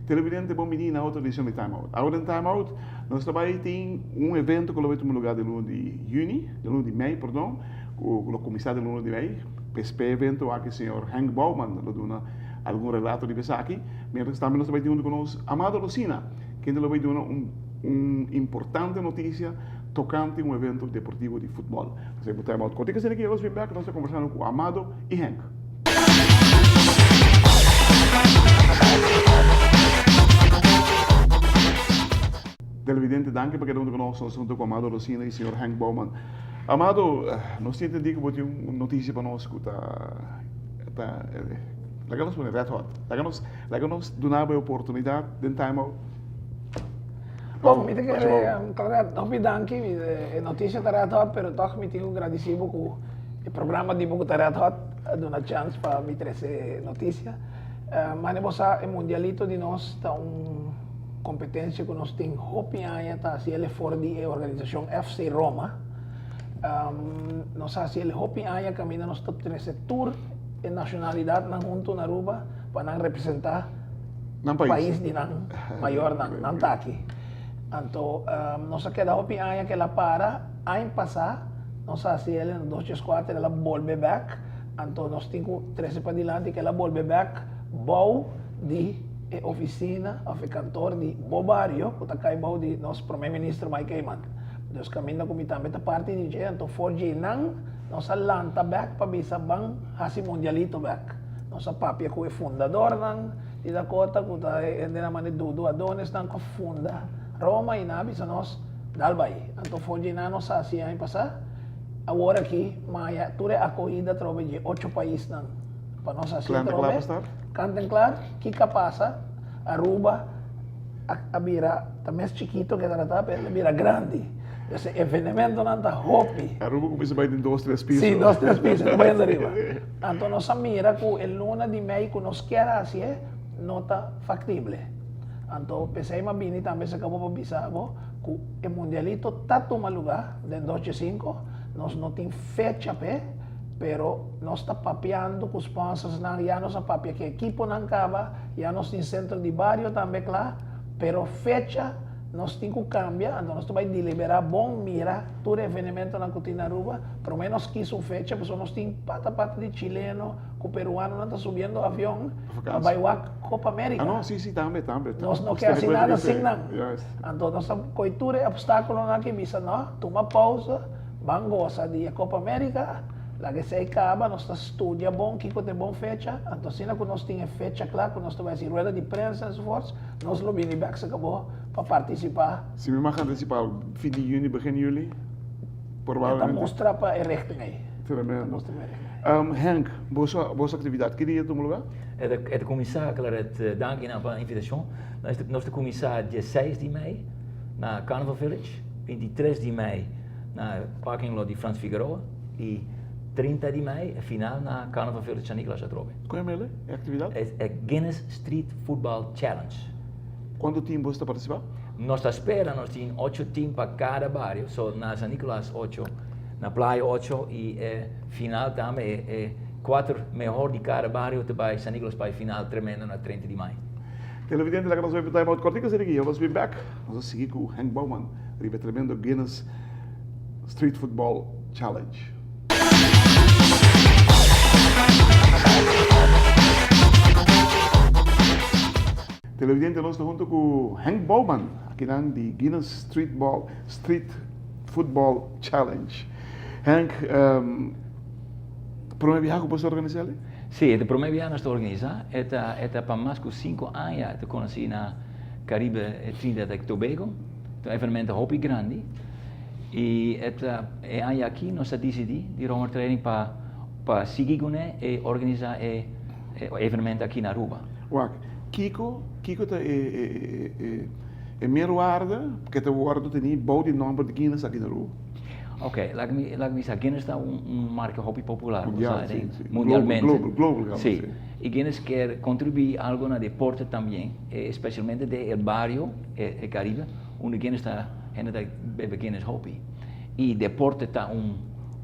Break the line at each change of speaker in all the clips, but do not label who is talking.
Televidente, bom menino na outra edição de Time Out. Agora em Time Out, nós também tem evento que vai ter lugar de luna de junho, de luna de maio, perdão, o comissário de luna de maio, PSP evento aqui o senhor Hank Bouwman, ele dá algum relato de isso aqui, mas também nós também temos conosco Amado Lucina, que ele vai dar importante notícia tocante evento deportivo de futebol. Nós vamos Time Out. Quando que aqui, nós vamos back, nós estamos conversando com Amado e Hank. Televidente, danke porque estamos conosco junto com Amado Lucina e o senhor Hank Bouwman. Amado, nós temos entendido que você tem uma notícia para nós que está legal-nos para Red Hot. Legal-nos dar a oportunidade de Time Out.
Bom, me quero danke, a notícia está Red Hot, mas toch me tenho agradecido com o programa de Mugu Red Hot, dá uma chance para me trazer notícia. Mas nós o mundialito de nós está competência que nós temos hopi aia tá se ele for de organização FC Roma nós se ele hopi aia camina nós top 13 tour em nacionalidade na junto na Aruba para não representar país de não maior não tá aqui então nós queda hopi aia que ela para ano passar nós se ele no 2004 ela volve back então nós temos 13 para diante que ela volve back bom de oficina of cantor de Bobario, que está bom de nosso primeiro-ministro Mike Heyman. Nós caminhamos com também a parte de gente, então forge não, nossa lanta back para bisa bang hasi mundialito back. Nossa papia que é fundador não, de Dakota, que está ainda na mane Dudu Adonis não que funda Roma e nabi sa nós dalbai. Então forge não nós assim aí passar. Agora aqui, Maia, tudo é acolhida trove de 8 países não. Para nós assim trove. Canten claro, que passa, Aruba, a vira, também é chiquito que está, mas vira grande. Esse evento não está hopi.
Aruba começa a ir em 2-3 pisos.
Sim, 2-3 pisos, vai arriba. Então, nós mira que o luna de maio que nós queremos assim, não está factível. Então, pensei mais bem, também se acabou para avisar que o mundialito está tomando lugar, de 2005, nós não temos fecha pé, pero nós está papeando com os sponsors não já nós papia que equipo não acaba já nós tem centro de barrio também lá pero fecha nós tem que cambiar então nós vai deliberar bom mira todo evento na Cotina Aruba pelo menos quis fecha porque nós tem pata de chileno com peruano não está subindo avião para vai a Copa América
não sim também
nós não quer assim nada assim não então nós coitura obstáculo não que visa não toma pausa vamos gozar de Copa América. La que se acaba, nós estudia bom, que tem bom fecha, então se nós temos fecha claro, que nós vai ser rueda de prensa e so forth, nós lo vini back se acabou para participar.
Se me mag antecipar, fim de junho, begin juli? Provavelmente.
Então mostra para a richting aí.
Tremendo. Hank, boa atividade, queria tu lugar?
Het commissaris, dank je voor de invitatie. Nós de commissaris dia 6 de maio na Carnival Village, 23 de maio na parking lot de Frans Figueroa e 30 de maio, a final na Carnival Village San Nicolas Atrobe.
Qual é a atividade?
É Guinness Street Football Challenge.
Quanto tempo você está participando?
Nós esperamos, nós temos 8 times para cada barrio, na San Nicolas 8, na Playa 8 e final também 4 melhor de cada barrio também San Nicolas para final tremendo na 30 de maio.
Televidente, lá que nós vamos time out corticas aqui, nós vamos back. Nós vamos seguir com o Hank Bouwman, ele vai tremendo Guinness Street Football Challenge. Televidente, nós estamos junto com Hank Bouwman, aqui de Guinness Street Football Challenge. Hank, primeira viagem que você organizou?
Sim, a primeira viagem que nós organizamos é para mais de 5 anos de conhecer na Caribe Trinidad e Tobago, um evento hobby grande. E é ano aqui nós decidimos de uma training para seguir e organizar o evento aqui na Aruba.
Kiko é minha guarda, porque a guarda tem bom de número de Guinness aqui na Aruba.
Ok, laat me zeggen, Guinness está marca hobby popular,
Mundial,
¿sabes?
sí.
Mundialmente.
Global,
sí.
sí.
Y Guinness quer contribuir algo en el deporte también, especialmente del barrio, el Caribe, donde Guinness está, gente bebe Guinness hobby. Y deporte está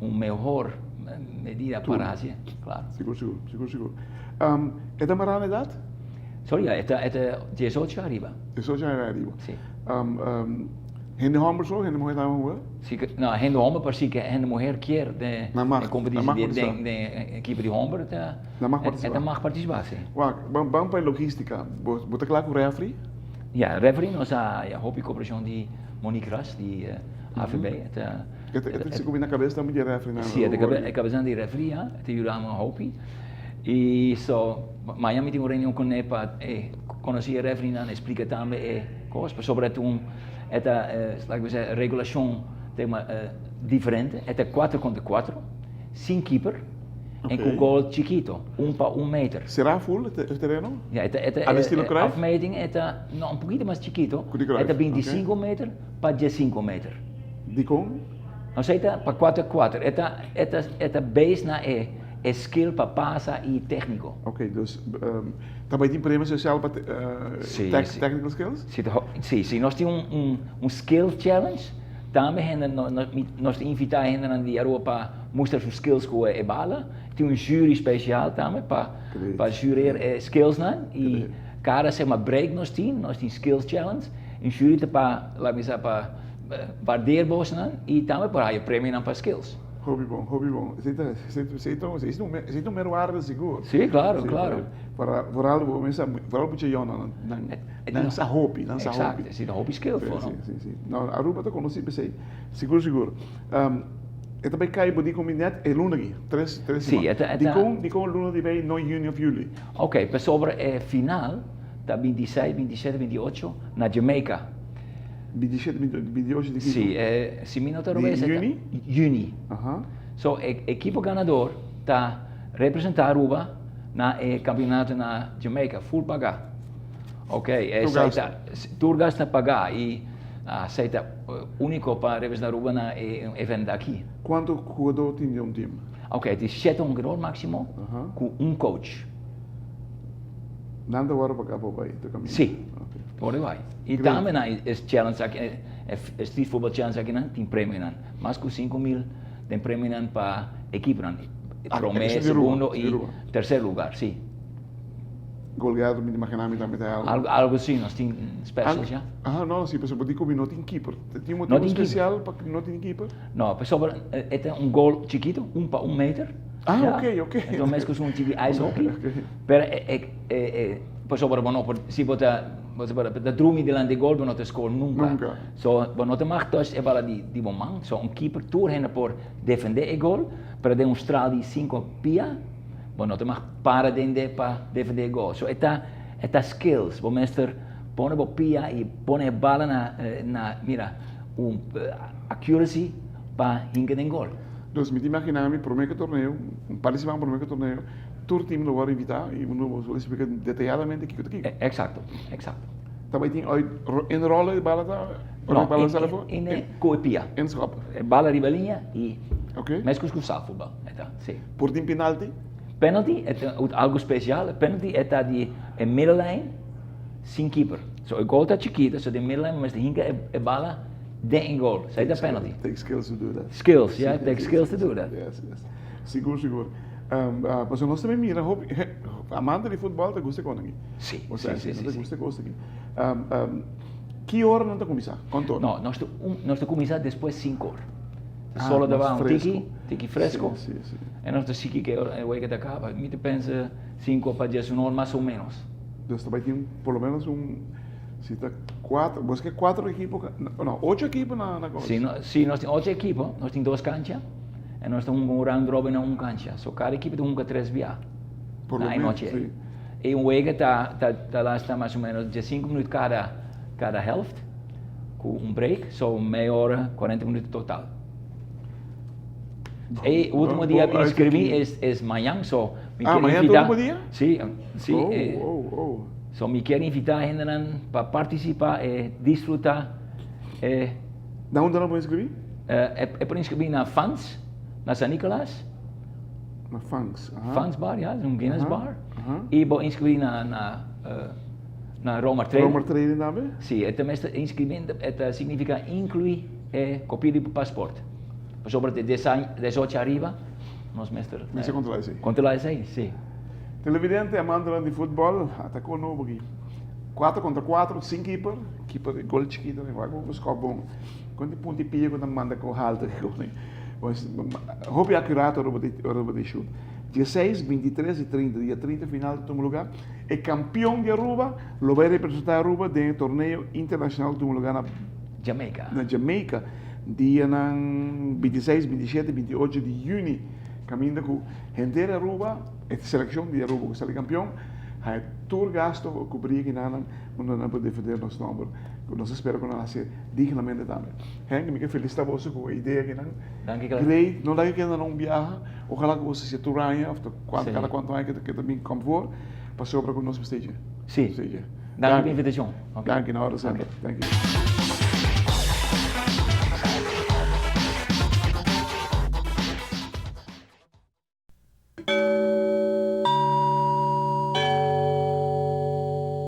mejor medida para hacer, claro.
Seguro. ¿Esta marana edad?
Sorry, esta 18 arriba.
Eso ya era arriba.
Sí.
Gente hombre solo, gente mujer también.
Sí, no, gente hombre, pero sí que gente mujer quiere de competición de equipo de hombre, mag participar, sí.
Vamos para logística. ¿Vos te claro con refri?
Ja, referee nos a hobby cooperación de Monique Ras, die AVB.
Este se combina cabeça também de refri, né?
Sim, a cabeça de referee, te ayudamos a hobby. E Miami tem uma reunião com ele para conhecer a referee, explica também coisas sobre esta regulação diferente, é 4 contra 4, sem keeper, e com goal chiquito, para 1 meter.
Será full o terreno?
Ja,
Al estilo Cruyff?
afmeting no, un poquito más chiquito, é 25 meter para 15 meter.
De com?
Não sei, para 4-4, é base na skill para passa e técnico.
Ok, dus também tem prêmio social para technical skills?
Sim, nós temos skill challenge, também nós invitamos a gente de Europa mostrar suas skills com a bala. Tem jury especial também para jurar skills, né? E cada break nós temos skills challenge, e jury para waardeerboos e também para o prêmio para skills.
Hobby bom. Vocês não meruarem seguro?
Sim, claro.
Vooral moet je jongen dança hobby.
Exacto, sim, hobby skill.
Sim. Não, Aruba está conosco pensei. Seguro. Também cai body combinat e luna aqui. Três.
Sim,
Die com luna die bij no Juni of Juli.
Ok, para sobre final, tá 26, 27, 28 na Jamaica.
27 de
Sim, se me notar bem, Juni. So, equipo ganador tá representar Aruba na campeonato na Jamaica, full pagar. Ok, tu gasta pagar e aceita único para representar Aruba na evento aqui.
Quanto jogador tem time?
Ok, het is 7 jogador máximo com coach.
Nada agora para cá para aí,
Sim. Por aí. E também é challenge aqui, street football challenge aqui, tem prêmio, mais que 5.000 tem prêmio para equipe, primeiro, segundo e terceiro lugar, sim.
Goleado, me imaginava também
algo assim, nós temos special já.
Não, sim, pessoal, porque como não tem keeper, tem um motivo especial para não ter keeper?
Não, pessoal, é gol chiquito, para 1 meter.
Ok.
Então, mesmo que um time de ice hockey, pero pessoal, se botar da drumi delante gol, não te score nunca. So, não te mag touch bala de momang, so keeper tour hen por defender o gol, para demonstrar de 5 pia, não te mag para defender o gol. So, é skills, o mestre põe a pia e põe a bala mira, accuracy para hincar den gol.
Dus me imaginava para o torneio, participar para o torneio, todo time lo vai invitar e vamos explicar detalhadamente o que é.
Exato.
Também tem enrollen de bala zelf?
In coepia.
Inschap.
Bala ribalinha e mescos com voetbal. Sim.
Por time penalti?
Penalty é algo especial. Penalty é de middenlijn sem keeper. So o gol está chiquito, so de middenlijn, mas hinca a bala dentro do gol. Sai da penalty.
Takes skills to do that.
Skills, yeah, takes skills to do that.
Yes. Seguro. Mas nós também mira, amante de futebol, te gusta com aqui.
Sim.
Te gusta aqui. Que hora não te começar? Quanto?
Não, nós te começar depois 5 horas. Solo dava tiki fresco.
Sim.
E nós te sigue que é o que acaba. Me te pensa 5 para 10 horas mais ou menos.
Então também tem pelo menos se está 4, você quer 4 equipos, não, 8 equipos na coisa?
Sim, nós temos 8 equipos, nós temos 2 canchas, e nós temos round robin na 1 cancha, so cada equipe tem 3 via.
Por lo menos, sim.
E wege está mais ou menos 15 minutos cada helft, com break, so meia hora, 40 minutos total. E o último dia que inscrevi é amanhã, so
amanhã é o último dia?
Sim.
So
me quero invitar a gente para participar e desfrutar.
Da onde não vou inscrever?
É por inscrever na Fans, na San Nicolás.
Na Fans.
Fans Bar, ja, um Guinness Bar.
Aha.
E vou inscrever na Roma Trail.
Roma Trail também?
Sim, é inscrevimento, significa incluir copia de passaporte. Sobre de 18 arriba, nós mestre.
Mas você controla isso aí.
Controlar isso aí, sim.
Televidente, amante de futebol, atacou novo aqui. 4 contra 4, 5 keeper. Keeper de gol chiquito, vai buscar bom. Quando ponto de pia, quando manda com halta. Roupa accurato, roupa de chute. 16, 23 e 30, dia 30 final do lugar. É campeão de Aruba, lo vai representar Aruba no torneio internacional do lugar na Jamaica. Dia 26, 27 e 28 de junho. Caminho com gente de Aruba, a seleção de Aruba que será campeão. Hij tour gasto cobrir que não pode defender nosso nome. Nós esperamos que nós seja dignamente também. Henk, me felicito você com a ideia que não. Great, não dá que ainda não viaja. Ojalá que você se turanha, cada quanto anos que também comfort, para sobre com nós esteja.
Sim. Dank pela invitação.
Dank na hora certa. Thank you.